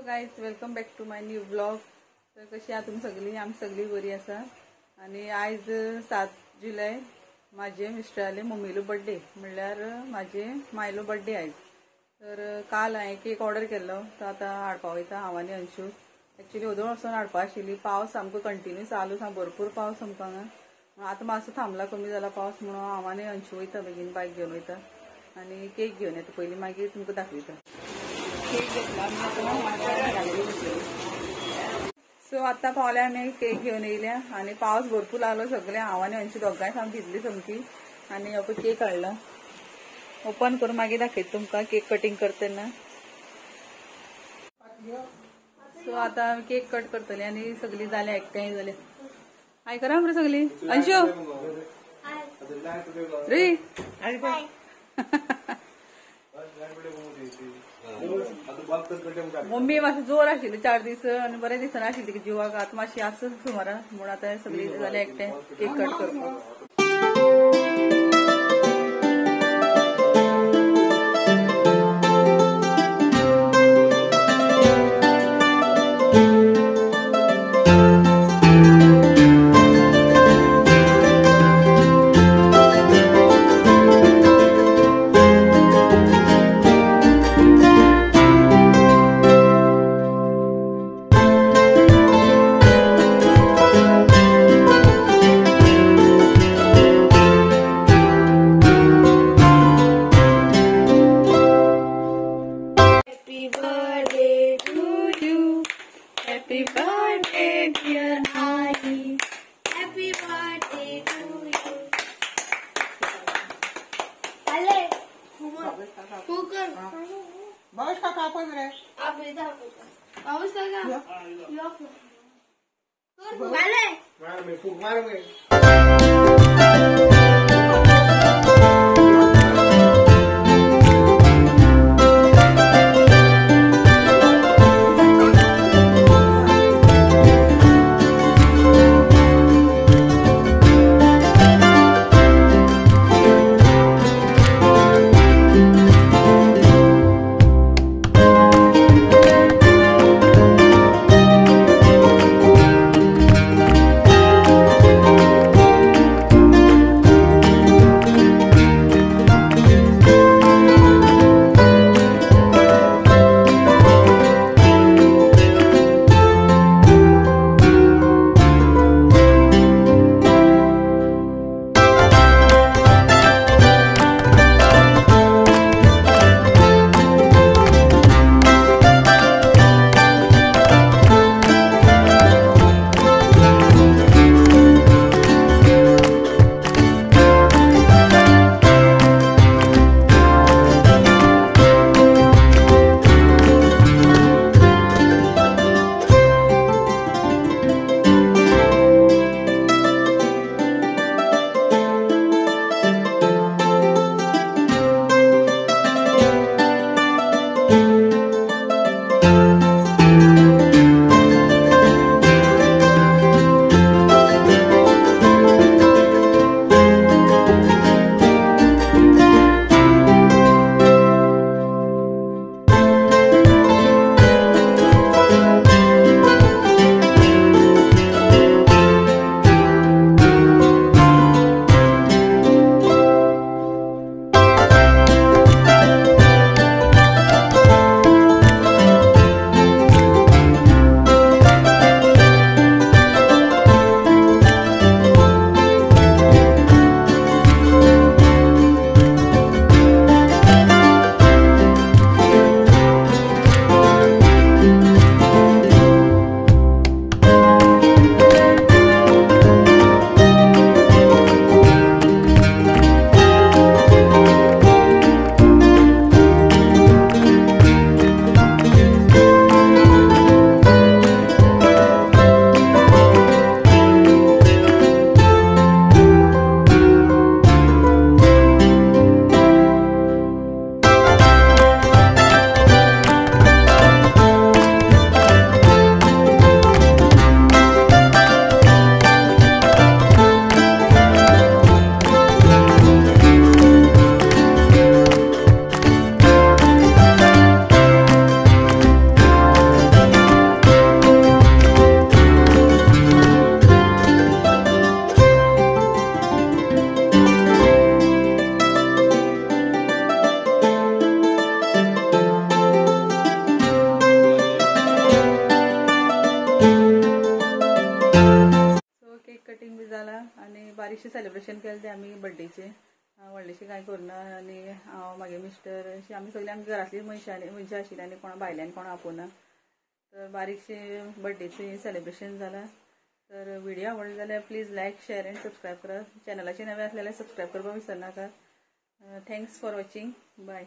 Hello guys, welcome back to my new blog. तर कशी आहात तुम्ही सगळी? आम्ही सगळी बरी आसा. आणि आज 7 जुलै माझे मिस्टराले मम्मीलो बर्थडे म्हणल्यार माझे मायलो बर्थडे आज. तर काल हांवें केक ऑर्डर केल्लो, तो आतां हाडपा वयता हांव आनी अंशू. एक्चुअली ओदोळ वचून हाडपा आशिल्ली. पावस सामको कंटिन्यू चालू आसा, भरपूर पावस आमकां हांगा. आतां मातसो थांबला, कमी जाला पावस म्हणून हांव आनी अंशू वयता बेगीन बायक घेवन वयता आनी केक घेवन येता. पयलीं मागीर तुमकां दाखयता. केक घेतला सो आतां पावल्या आमी केक घेवन येयल्या आनी पावस भरपूर लागलो. सगळे हांव आनी अंशू दोगांय सामकी भिजली सामकी. आनी हो केक हाडला, ओपन करून मागीर दाखयता तुमकां केक कटिंग करता तेन्ना. सो आतां केक कट करतली आनी सगळीं जाल्या, एकठांय जाल्या. हाय करा मरे सगळीं. अंशू रे मम्मी मातशें जोर आशिल्ली 4 दीस आनी बरें दिसना आशिल्ली जिवाक. आतां मातशी आस सुमार म्हूण आतां सगळीं जाल्यां एकठांय केक कट करपाक. Happy birthday dear Nai. Happy birthday to you. Ale, kuकर. बाबा का कापन रे? आप इधर कुकर. बाबूस का क्या? लॉक. Ale. मार में फूक मार में. ल्हानशें सेलिब्रेशन केलें तें आमी बर्थडेचें व्हडलेशें कांय करना आनी हांव मागे मिस्टर अशीं आमी सगळीं आमी घरांतलीं मनशां आशिल्लीं आनी कोणा भायल्यान कोणा आपोवना तर बारीकशें बर्थडेचें सेलिब्रेशन जालां तर व्हिडिओ आवडलो जाल्यार please like share end subscribe करा चॅनलाचेर नवे आसलें जाल्यार सबस्क्रायब करपाक विसरनाका थँक्स फॉर वॉचिंग बाय